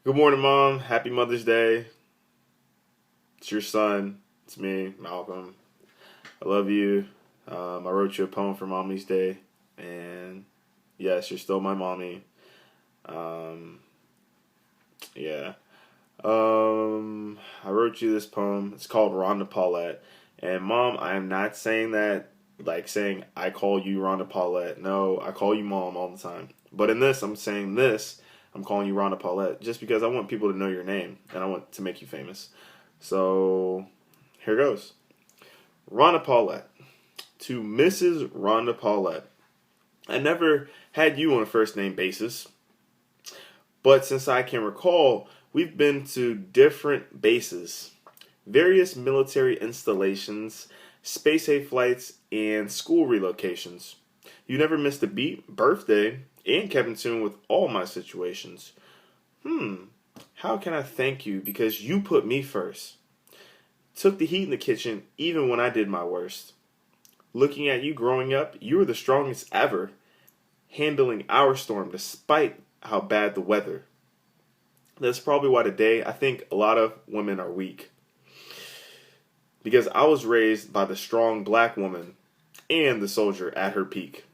Good morning, Mom. Happy Mother's Day. It's your son. It's me, Malcolm. I love you. I wrote you a poem for Mommy's Day. And yes, you're still my mommy. Um, yeah. I wrote you this poem. It's called Rhonda Paulette. And Mom, I am not saying that like saying I call you Rhonda Paulette. No, I call you Mom all the time. But in this, I'm saying this. I'm calling you Rhonda Paulette just because I want people to know your name and I want to make you famous. So here goes. Rhonda Paulette. To Mrs. Rhonda Paulette. I never had you on a first name basis, but since I can recall, we've been to different bases, various military installations, space age flights, and school relocations. You never missed a beat, birthday, and kept in tune with all my situations. How can I thank you because you put me first? Took the heat in the kitchen even when I did my worst. Looking at you growing up, you were the strongest ever, handling our storm despite how bad the weather. That's probably why today I think a lot of women are weak. Because I was raised by the strong black woman and the soldier at her peak.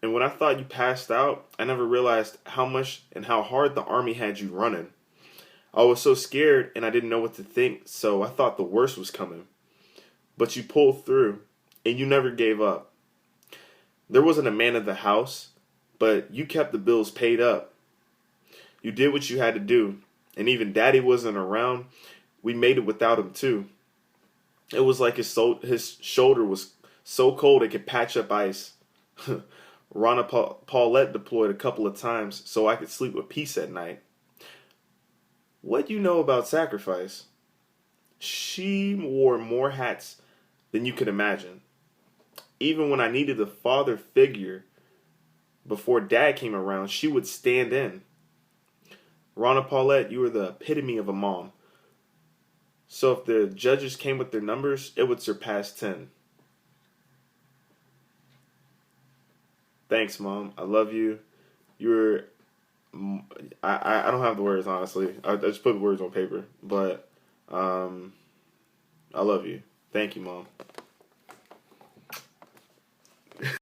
And when I thought you passed out, I never realized how much and how hard the army had you running. I was so scared and I didn't know what to think, so I thought the worst was coming. But you pulled through and you never gave up. There wasn't a man in the house, but you kept the bills paid up. You did what you had to do, and even Daddy wasn't around. We made it without him too. It was like his shoulder was so cold it could patch up ice. Paulette deployed a couple of times so I could sleep with peace at night. What do you know about sacrifice? She wore more hats than you could imagine. Even when I needed a father figure before Dad came around, she would stand in. Rhonda Paulette, you were the epitome of a mom. So if the judges came with their numbers, it would surpass 10. Thanks, Mom. I love you. You're. I don't have the words, honestly. I just put the words on paper. But I love you. Thank you, Mom.